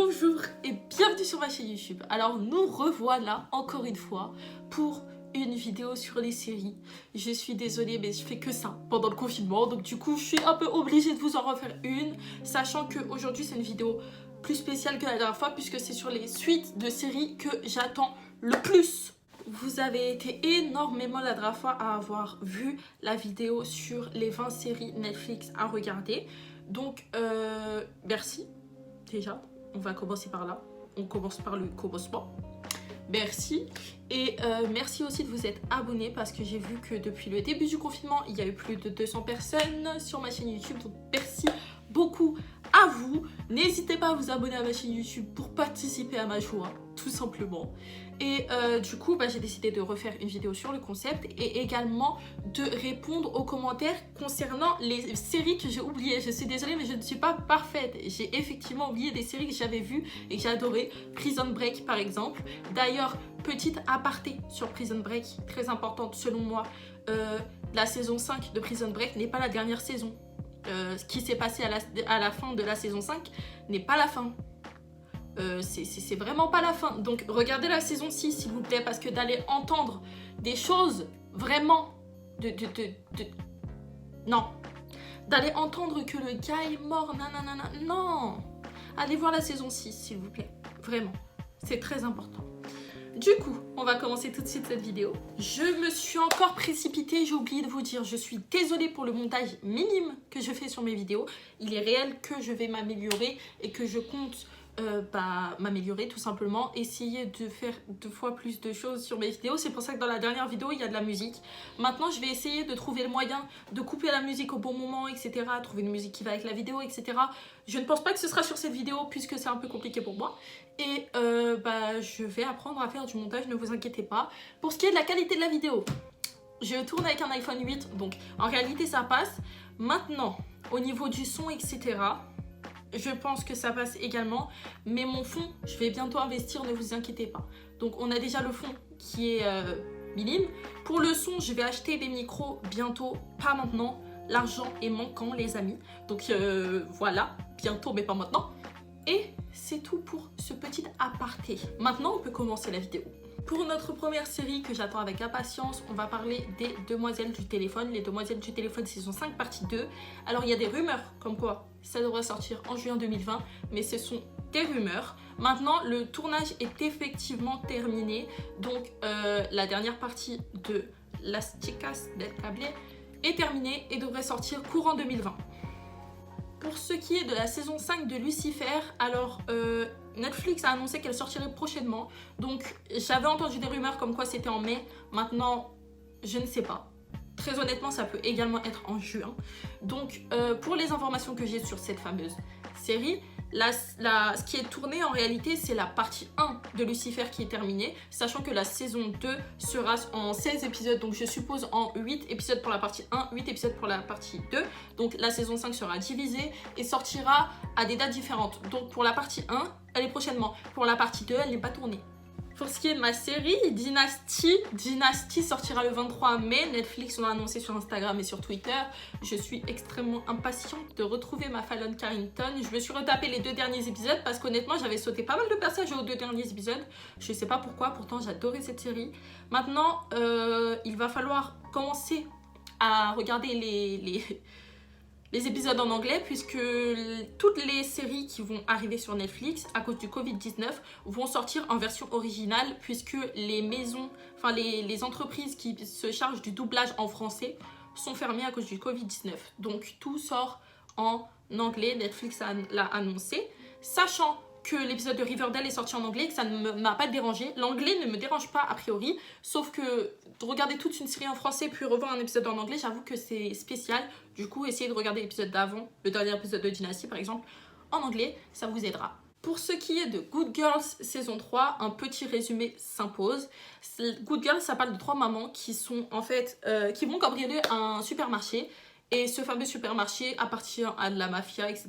Bonjour et bienvenue sur ma chaîne YouTube. Alors nous revoilà encore une fois pour une vidéo sur les séries. Je suis désolée mais je fais que ça pendant le confinement, donc du coup je suis un peu obligée de vous en refaire une, sachant qu'aujourd'hui c'est une vidéo plus spéciale que la dernière fois puisque c'est sur les suites de séries que j'attends le plus. Vous avez été énormément la dernière fois à avoir vu la vidéo sur les 20 séries Netflix à regarder, donc merci. Déjà, on va commencer par là. On commence par le commencement. Merci. Et merci aussi de vous être abonnés parce que j'ai vu que depuis le début du confinement, il y a eu plus de 200 personnes sur ma chaîne YouTube. Donc merci beaucoup à vous. N'hésitez pas à vous abonner à ma chaîne YouTube pour participer à ma joie, tout simplement. Et du coup, j'ai décidé de refaire une vidéo sur le concept et également de répondre aux commentaires concernant les séries que j'ai oubliées. Je suis désolée, mais je ne suis pas parfaite. J'ai effectivement oublié des séries que j'avais vues et que j'ai adorées. Prison Break, par exemple. D'ailleurs, petite aparté sur Prison Break, très importante selon moi. La saison 5 de Prison Break n'est pas la dernière saison. Ce qui s'est passé à la fin de la saison 5 n'est pas la fin. C'est vraiment pas la fin. Donc regardez la saison 6 s'il vous plaît, parce que d'aller entendre des choses vraiment non, d'aller entendre que le gars est mort, nanana, non, allez voir la saison 6 s'il vous plaît, vraiment, c'est très important. Du coup, on va commencer tout de suite cette vidéo. Je me suis encore précipitée, j'ai oublié de vous dire, je suis désolée pour le montage minime que je fais sur mes vidéos. Il est réel que je vais m'améliorer et que je compte m'améliorer tout simplement, essayer de faire 2 fois plus de choses sur mes vidéos. C'est pour ça que dans la dernière vidéo il y a de la musique. Maintenant je vais essayer de trouver le moyen de couper la musique au bon moment, etc. Trouver une musique qui va avec la vidéo, etc. Je ne pense pas que ce sera sur cette vidéo puisque c'est un peu compliqué pour moi. Et je vais apprendre à faire du montage, ne vous inquiétez pas. Pour ce qui est de la qualité de la vidéo, je tourne avec un iPhone 8, donc en réalité ça passe. Maintenant, au niveau du son, etc., je pense que ça passe également, mais mon fond, je vais bientôt investir, ne vous inquiétez pas. Donc on a déjà le fond qui est minime. Pour le son, je vais acheter des micros bientôt, pas maintenant. L'argent est manquant les amis. Donc voilà, bientôt mais pas maintenant. Et c'est tout pour ce petit aparté. Maintenant on peut commencer la vidéo. Pour notre première série que j'attends avec impatience, on va parler des Demoiselles du téléphone. Les Demoiselles du téléphone saison 5 partie 2. Alors il y a des rumeurs comme quoi ça devrait sortir en juin 2020, mais ce sont des rumeurs. Maintenant le tournage est effectivement terminé, donc la dernière partie de Las Chicas del Cable est terminée et devrait sortir courant 2020. Pour ce qui est de la saison 5 de Lucifer, alors Netflix a annoncé qu'elle sortirait prochainement. Donc j'avais entendu des rumeurs comme quoi c'était en mai. Maintenant, je ne sais pas. Très honnêtement, ça peut également être en juin. Donc pour les informations que j'ai sur cette fameuse série, ce qui est tourné en réalité, c'est la partie 1 de Lucifer qui est terminée, sachant que la saison 2 sera en 16 épisodes, donc je suppose en 8 épisodes pour la partie 1, 8 épisodes pour la partie 2. Donc la saison 5 sera divisée et sortira à des dates différentes. Donc pour la partie 1, elle est prochainement. Pour la partie 2, elle n'est pas tournée. Pour ce qui est de ma série, Dynasty sortira le 23 mai. Netflix l'a annoncé sur Instagram et sur Twitter. Je suis extrêmement impatiente de retrouver ma Fallon Carrington. Je me suis retapé les 2 derniers épisodes parce qu'honnêtement, j'avais sauté pas mal de passages aux 2 derniers épisodes. Je sais pas pourquoi, pourtant j'adorais cette série. Maintenant, il va falloir commencer à regarder les épisodes en anglais puisque toutes les séries qui vont arriver sur Netflix à cause du Covid-19 vont sortir en version originale puisque les maisons, les entreprises qui se chargent du doublage en français sont fermées à cause du Covid-19. Donc tout sort en anglais, Netflix l'a annoncé, sachant que l'épisode de Riverdale est sorti en anglais et que ça ne m'a pas dérangé. L'anglais ne me dérange pas a priori, sauf que de regarder toute une série en français puis revoir un épisode en anglais, j'avoue que c'est spécial. Du coup, essayez de regarder l'épisode d'avant, le dernier épisode de Dynasty par exemple, en anglais, ça vous aidera. Pour ce qui est de Good Girls saison 3, un petit résumé s'impose. Good Girls, ça parle de 3 mamans qui sont en fait, qui vont cambrioler un supermarché. Et ce fameux supermarché appartient à de la mafia, etc.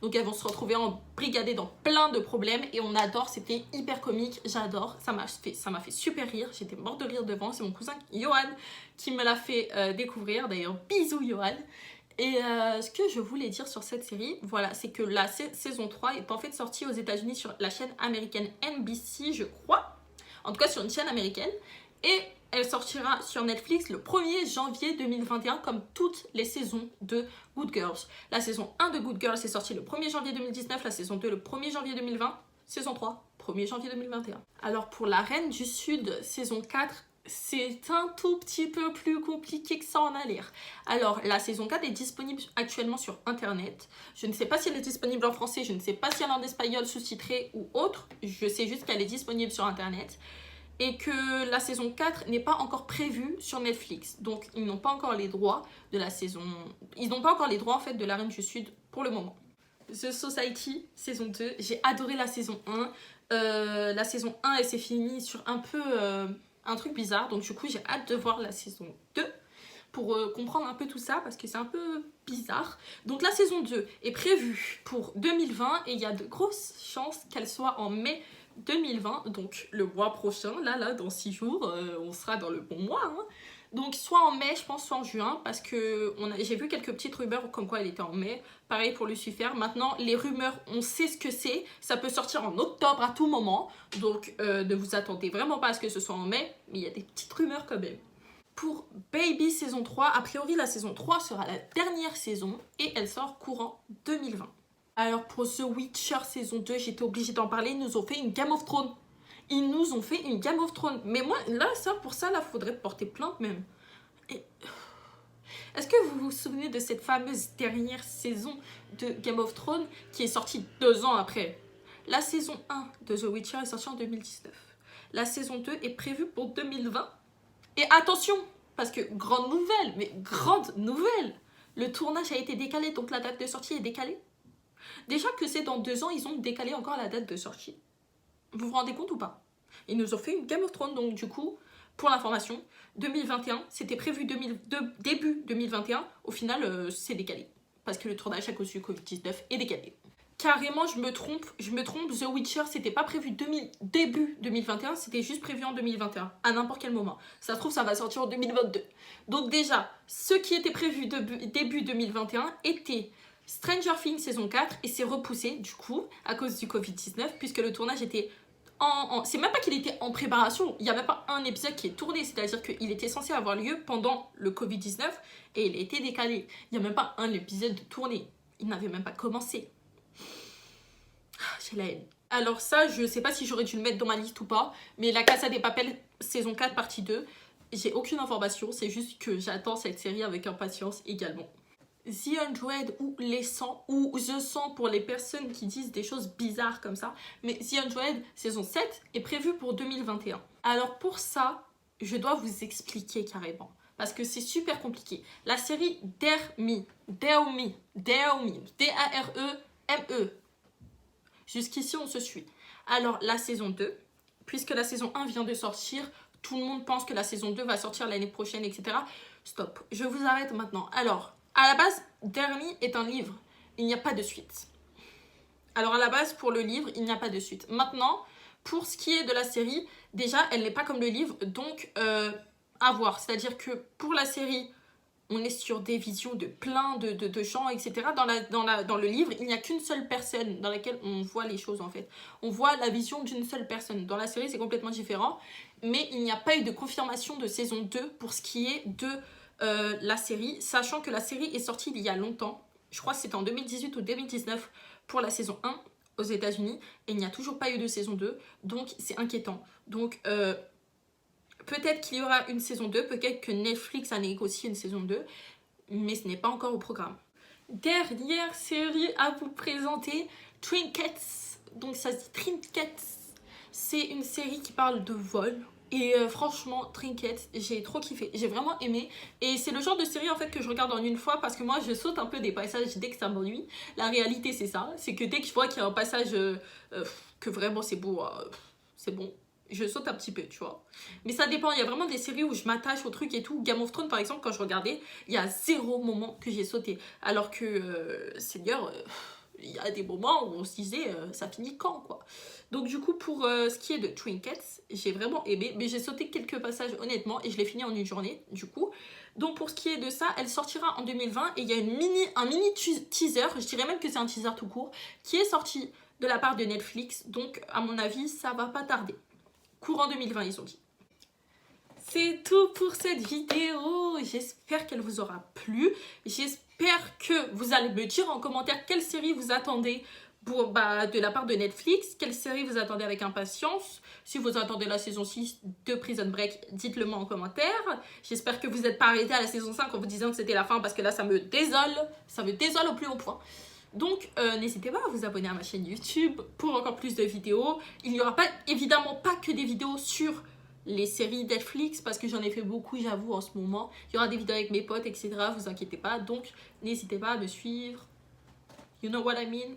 Donc elles vont se retrouver embrigadées dans plein de problèmes. Et on adore, c'était hyper comique, j'adore. Ça m'a fait super rire, j'étais morte de rire devant. C'est mon cousin Johan qui me l'a fait découvrir. D'ailleurs, bisous Johan. Et ce que je voulais dire sur cette série, voilà, c'est que la saison 3 est en fait sortie aux États-Unis sur la chaîne américaine NBC, je crois. En tout cas, sur une chaîne américaine. Et elle sortira sur Netflix le 1er janvier 2021, comme toutes les saisons de Good Girls. La saison 1 de Good Girls est sortie le 1er janvier 2019, la saison 2 le 1er janvier 2020, saison 3, 1er janvier 2021. Alors pour La Reine du Sud, saison 4, c'est un tout petit peu plus compliqué que ça en a l'air. Alors, la saison 4 est disponible actuellement sur Internet. Je ne sais pas si elle est disponible en français, je ne sais pas si elle est en espagnol sous-titré ou autre. Je sais juste qu'elle est disponible sur Internet. Et que la saison 4 n'est pas encore prévue sur Netflix. Donc, ils n'ont pas encore les droits de la saison... Ils n'ont pas encore les droits, en fait, de La Reine du Sud pour le moment. The Society, saison 2. J'ai adoré la saison 1. La saison 1, elle s'est finie sur un peu... un truc bizarre, donc du coup j'ai hâte de voir la saison 2 pour comprendre un peu tout ça parce que c'est un peu bizarre. Donc la saison 2 est prévue pour 2020 et il y a de grosses chances qu'elle soit en mai 2020, donc le mois prochain, là dans 6 jours, on sera dans le bon mois, hein. Donc soit en mai, je pense, soit en juin, parce que j'ai vu quelques petites rumeurs comme quoi elle était en mai. Pareil pour Lucifer. Maintenant, les rumeurs, on sait ce que c'est. Ça peut sortir en octobre à tout moment. Donc ne vous attendez vraiment pas à ce que ce soit en mai, mais il y a des petites rumeurs quand même. Pour Baby saison 3, a priori la saison 3 sera la dernière saison et elle sort courant 2020. Alors pour The Witcher saison 2, j'étais obligée d'en parler, ils nous ont fait une Game of Thrones. Ils nous ont fait une Game of Thrones. Mais moi, là, pour ça, faudrait porter plainte même. Et... Est-ce que vous vous souvenez de cette fameuse dernière saison de Game of Thrones qui est sortie 2 ans après? La saison 1 de The Witcher est sortie en 2019. La saison 2 est prévue pour 2020. Et attention, parce que grande nouvelle, mais grande nouvelle, le tournage a été décalé, donc la date de sortie est décalée. Déjà que c'est dans 2 ans, ils ont décalé encore la date de sortie. Vous vous rendez compte ou pas? Ils nous ont fait une Game of Thrones, donc du coup, pour l'information, 2021, c'était prévu début 2021, au final, c'est décalé. Parce que le tournage à cause du Covid-19 est décalé. Carrément, je me trompe, The Witcher, c'était pas prévu début 2021, c'était juste prévu en 2021, à n'importe quel moment. Ça se trouve, ça va sortir en 2022. Donc déjà, ce qui était prévu début 2021 était... Stranger Things saison 4 et c'est repoussé du coup à cause du Covid-19 puisque le tournage était c'est même pas qu'il était en préparation, il n'y a même pas un épisode qui est tourné, c'est-à-dire qu'il était censé avoir lieu pendant le Covid-19 et il a été décalé. Il n'y a même pas un épisode tourné, il n'avait même pas commencé. J'ai la haine. Alors ça, je sais pas si j'aurais dû le mettre dans ma liste ou pas, mais La Casa de Papel saison 4 partie 2, j'ai aucune information, c'est juste que j'attends cette série avec impatience également. The 100 ou Les 100 ou The 100 pour les personnes qui disent des choses bizarres comme ça. Mais The 100 saison 7 est prévue pour 2021. Alors pour ça, je dois vous expliquer carrément. Parce que c'est super compliqué. La série Dare Me, D-A-R-E-M-E. Jusqu'ici, on se suit. Alors la saison 2, puisque la saison 1 vient de sortir, tout le monde pense que la saison 2 va sortir l'année prochaine, etc. Stop, je vous arrête maintenant. Alors... à la base, Dare Me est un livre. Il n'y a pas de suite. Alors à la base, pour le livre, il n'y a pas de suite. Maintenant, pour ce qui est de la série, déjà, elle n'est pas comme le livre, donc à voir. C'est-à-dire que pour la série, on est sur des visions de plein de gens, etc. Dans le livre, il n'y a qu'une seule personne dans laquelle on voit les choses, en fait. On voit la vision d'une seule personne. Dans la série, c'est complètement différent. Mais il n'y a pas eu de confirmation de saison 2 pour ce qui est de... la série, sachant que la série est sortie il y a longtemps. Je crois que c'était en 2018 ou 2019 pour la saison 1 aux États-Unis et il n'y a toujours pas eu de saison 2, donc c'est inquiétant. Donc peut-être qu'il y aura une saison 2, peut-être que Netflix a négocié une saison 2, mais ce n'est pas encore au programme. Dernière série à vous présenter, Trinkets. Donc ça se dit Trinkets. C'est une série qui parle de vol. Et franchement, Trinkets, j'ai trop kiffé, j'ai vraiment aimé. Et c'est le genre de série en fait que je regarde en une fois parce que moi je saute un peu des passages dès que ça m'ennuie. La réalité c'est ça, c'est que dès que je vois qu'il y a un passage que vraiment c'est beau, c'est bon, je saute un petit peu, tu vois. Mais ça dépend, il y a vraiment des séries où je m'attache au truc et tout. Game of Thrones par exemple, quand je regardais, il y a 0 moment que j'ai sauté. Alors que Seigneur, il y a des moments où on se disait ça finit quand quoi. Donc du coup pour ce qui est de Trinkets, j'ai vraiment aimé, mais j'ai sauté quelques passages honnêtement et je l'ai fini en une journée du coup. Donc pour ce qui est de ça, elle sortira en 2020 et il y a un mini teaser, je dirais même que c'est un teaser tout court, qui est sorti de la part de Netflix, donc à mon avis ça va pas tarder. Courant 2020 ils ont dit. C'est tout pour cette vidéo, j'espère qu'elle vous aura plu, j'espère que vous allez me dire en commentaire quelle série vous attendez de la part de Netflix, quelle série vous attendez avec impatience, si vous attendez la saison 6 de Prison Break, dites-le moi en commentaire, j'espère que vous n'êtes pas arrêté à la saison 5 en vous disant que c'était la fin parce que là ça me désole au plus haut point. Donc n'hésitez pas à vous abonner à ma chaîne YouTube pour encore plus de vidéos, il n'y aura évidemment pas que des vidéos sur les séries Netflix parce que j'en ai fait beaucoup j'avoue en ce moment, il y aura des vidéos avec mes potes etc, vous inquiétez pas, donc n'hésitez pas à me suivre, you know what I mean.